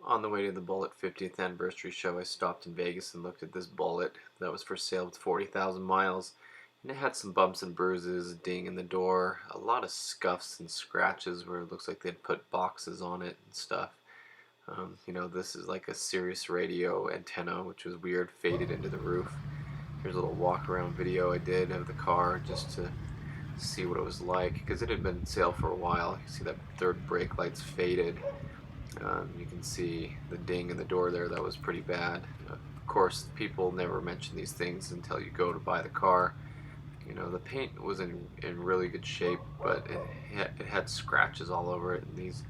On the way to the Bullitt 50th anniversary show, I stopped in Vegas and looked at this Bullitt that was for sale with 40,000 miles. And it had some bumps and bruises, a ding in the door, a lot of scuffs and scratches where it looks like they'd put boxes on it and stuff. This is like a Sirius radio antenna, which was weird, faded into the roof. Here's a little walk around video I did of the car just to see what it was like, because it had been on sale for a while. You see that third brake light's faded. You can see the ding in the door there. That was pretty bad. Of course, people never mention these things until you go to buy the car. The paint was in really good shape, but it had scratches all over it, and these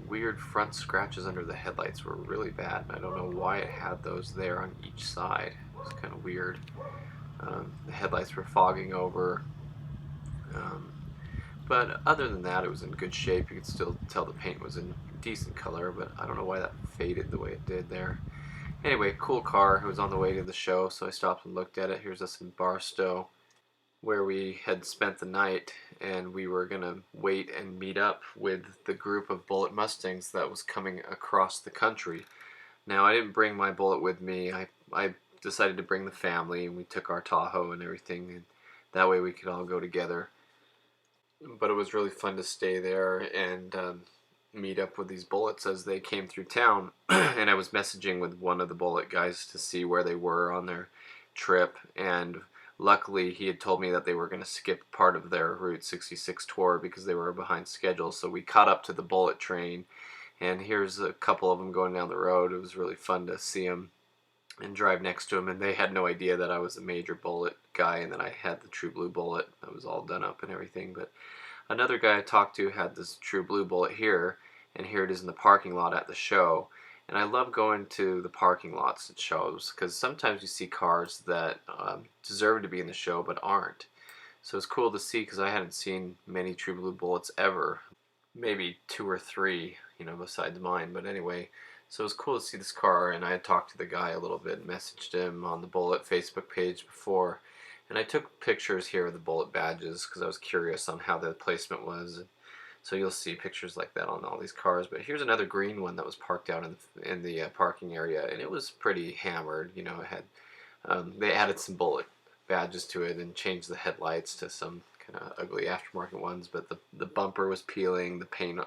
weird front scratches under the headlights were really bad. I don't know why it had those there on each side. It was kind of weird. The headlights were fogging over. Um, but other than that, it was in good shape. You could still tell the paint was in decent color, but I don't know why that faded the way it did there. Anyway, cool car. It was on the way to the show, so I stopped and looked at it. Here's us in Barstow, where we had spent the night, and we were going to wait and meet up with the group of Bullitt Mustangs that was coming across the country. Now, I didn't bring my Bullitt with me. I decided to bring the family, and we took our Tahoe and everything, and that way we could all go together. But it was really fun to stay there and meet up with these Bullits as they came through town. And I was messaging with one of the Bullitt guys to see where they were on their trip, and luckily he had told me that they were going to skip part of their Route 66 tour because they were behind schedule. So we caught up to the Bullitt train, and here's a couple of them going down the road. It was really fun to see them and drive next to them, and they had no idea that I was a major Bullitt guy and that I had the True Blue Bullitt. I was all done up and everything. But another guy I talked to had this True Blue Bullitt here, and here it is in the parking lot at the show. And I love going to the parking lots at shows because sometimes you see cars that deserve to be in the show but aren't. So it's cool to see because I hadn't seen many True Blue Bullits ever. Maybe two or three, besides mine. But anyway, so it was cool to see this car, and I had talked to the guy a little bit, messaged him on the Bullitt Facebook page before, and I took pictures here of the Bullitt badges because I was curious on how the placement was. So you'll see pictures like that on all these cars. But here's another green one that was parked out in the parking area, and it was pretty hammered. It had they added some Bullitt badges to it and changed the headlights to some kind of ugly aftermarket ones. But the bumper was peeling, the paint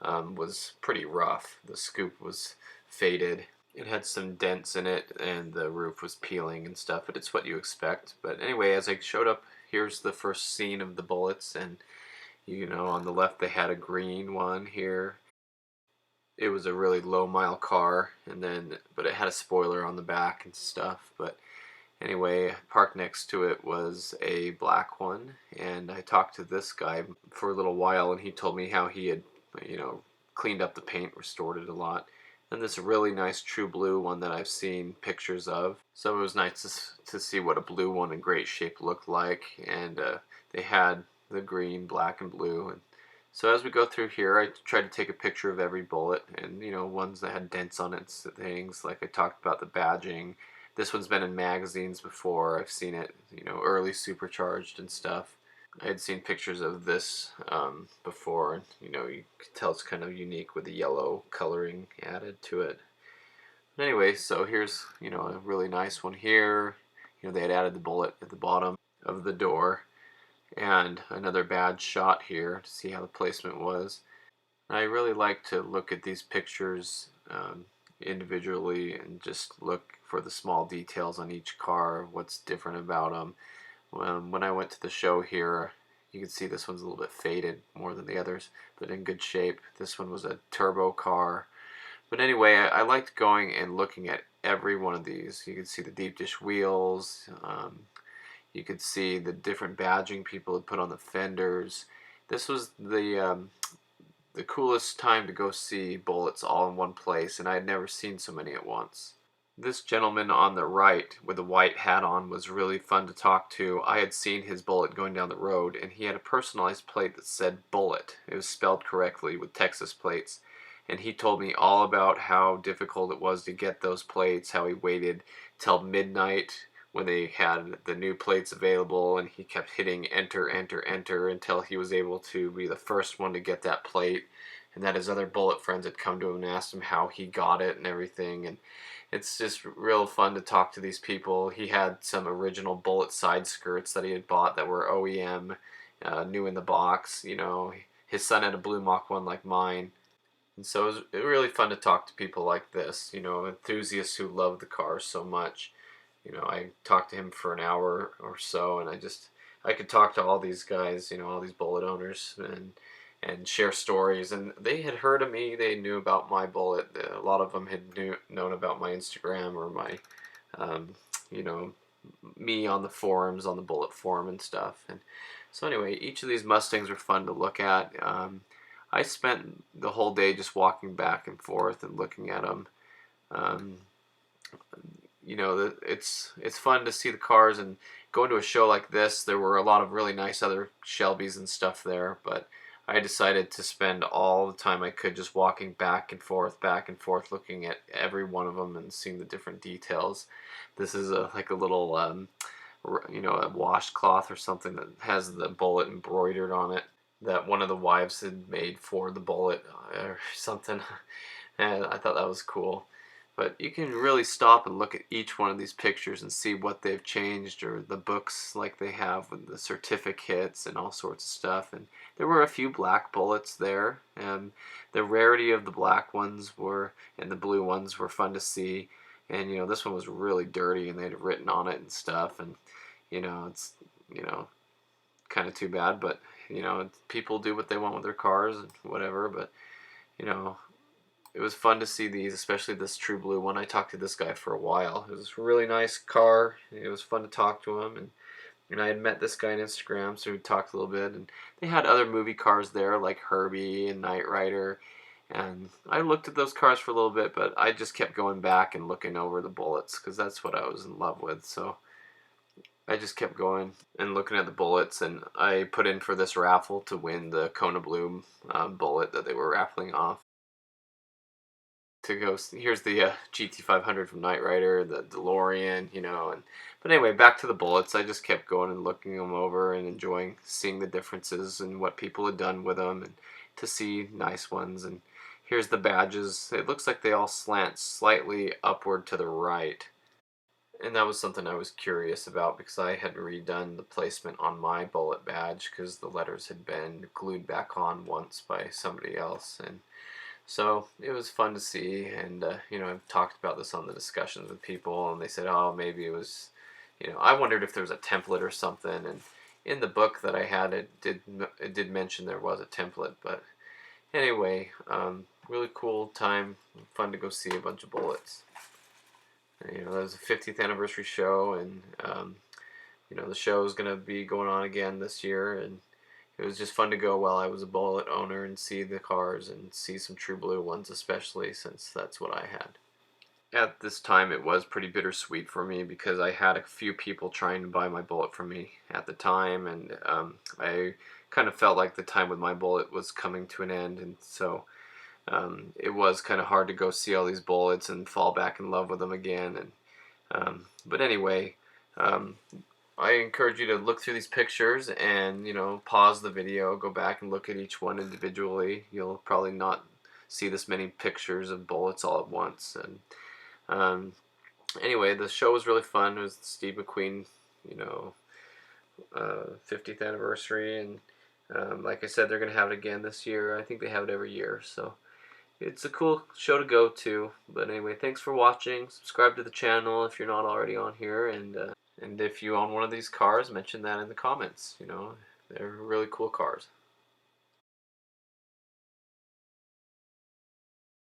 was pretty rough. The scoop was faded. It had some dents in it, and the roof was peeling and stuff, but it's what you expect. But anyway, as I showed up, here's the first scene of the Bullits, and on the left they had a green one here. It was a really low mile car, but it had a spoiler on the back and stuff. But anyway, parked next to it was a black one, and I talked to this guy for a little while, and he told me how he had cleaned up the paint, restored it a lot. And this really nice True Blue one that I've seen pictures of. So it was nice to see what a blue one in great shape looked like. And they had the green, black, and blue. And so as we go through here, I tried to take a picture of every Bullitt, and ones that had dents on it, things like I talked about the badging. This one's been in magazines before. I've seen it, early supercharged and stuff. I had seen pictures of this before, and you can tell it's kind of unique with the yellow coloring added to it. But anyway, so here's a really nice one here. They had added the Bullitt at the bottom of the door, and another badge shot here to see how the placement was. I really like to look at these pictures individually and just look for the small details on each car, what's different about them. When I went to the show here, you can see this one's a little bit faded more than the others, but in good shape. This one was a turbo car. But anyway, I liked going and looking at every one of these. You could see the deep dish wheels. You could see the different badging people had put on the fenders. This was the coolest time to go see Bullits all in one place, and I had never seen so many at once. This gentleman on the right with the white hat on was really fun to talk to. I had seen his Bullitt going down the road, and he had a personalized plate that said Bullitt. It was spelled correctly with Texas plates. And he told me all about how difficult it was to get those plates, how he waited till midnight when they had the new plates available, and he kept hitting enter, enter, enter until he was able to be the first one to get that plate. and that his other Bullitt friends had come to him and asked him how he got it and everything. And it's just real fun to talk to these people. He had some original Bullitt side skirts that he had bought that were OEM, new in the box. You know, his son had a blue Mach 1 like mine. And so it was really fun to talk to people like this, you know, enthusiasts who love the cars so much. You know, I talked to him for an hour or so, and I could talk to all these guys, you know, all these Bullitt owners, and share stories. And they had heard of me. They knew about my Bullitt. A lot of them had known about my Instagram or my, um, you know, me on the forums, on the Bullitt forum and stuff. And so anyway, each of these Mustangs were fun to look at. I spent the whole day just walking back and forth and looking at them. Um, you know, it's fun to see the cars, and going to a show like this. There were a lot of really nice other Shelbys and stuff there, but I decided to spend all the time I could just walking back and forth, looking at every one of them and seeing the different details. This is like a little, you know, a washcloth or something that has the Bullitt embroidered on it, that one of the wives had made for the Bullitt or something. And I thought that was cool. But you can really stop and look at each one of these pictures and see what they've changed, or the books like they have with the certificates and all sorts of stuff. And there were a few black Bullitts there, and the rarity of the black ones were, and the blue ones were fun to see. And you know, this one was really dirty, and they'd written on it and stuff. And you know, it's, you know, kind of too bad, but you know, people do what they want with their cars and whatever. But you know, it was fun to see these, especially this true blue one. I talked to this guy for a while. It was a really nice car. It was fun to talk to him, and I had met this guy on Instagram, so we talked a little bit. And they had other movie cars there, like Herbie and Knight Rider, and I looked at those cars for a little bit, but I just kept going back and looking over the Bullitts because that's what I was in love with. So I just kept going and looking at the Bullitts, and I put in for this raffle to win the Kona Blue Bullitt that they were raffling off. To go, here's the GT500 from Knight Rider, the DeLorean, you know. And but anyway, back to the Bullitts. I just kept going and looking them over and enjoying seeing the differences and what people had done with them, and to see nice ones. And here's the badges. It looks like they all slant slightly upward to the right, and that was something I was curious about because I had redone the placement on my Bullitt badge because the letters had been glued back on once by somebody else. And so it was fun to see. And you know, I've talked about this on the discussions with people, and they said, oh, maybe it was, you know, I wondered if there was a template or something. And in the book that I had, it did mention there was a template. But anyway, really cool time, fun to go see a bunch of Bullitts. You know, that was a 50th anniversary show, and you know, the show is going to be going on again this year, and it was just fun to go while I was a Bullitt owner and see the cars and see some true blue ones, especially since that's what I had. At this time, it was pretty bittersweet for me because I had a few people trying to buy my Bullitt from me at the time, and I kind of felt like the time with my Bullitt was coming to an end, and so it was kind of hard to go see all these Bullitts and fall back in love with them again. And but anyway, I encourage you to look through these pictures and, you know, pause the video, go back and look at each one individually. You'll probably not see this many pictures of Bullitts all at once. And anyway, the show was really fun. It was Steve McQueen, you know, 50th anniversary, and like I said, they're going to have it again this year. I think they have it every year, so it's a cool show to go to. But anyway, thanks for watching. Subscribe to the channel if you're not already on here, and if you own one of these cars, mention that in the comments. You know, they're really cool cars.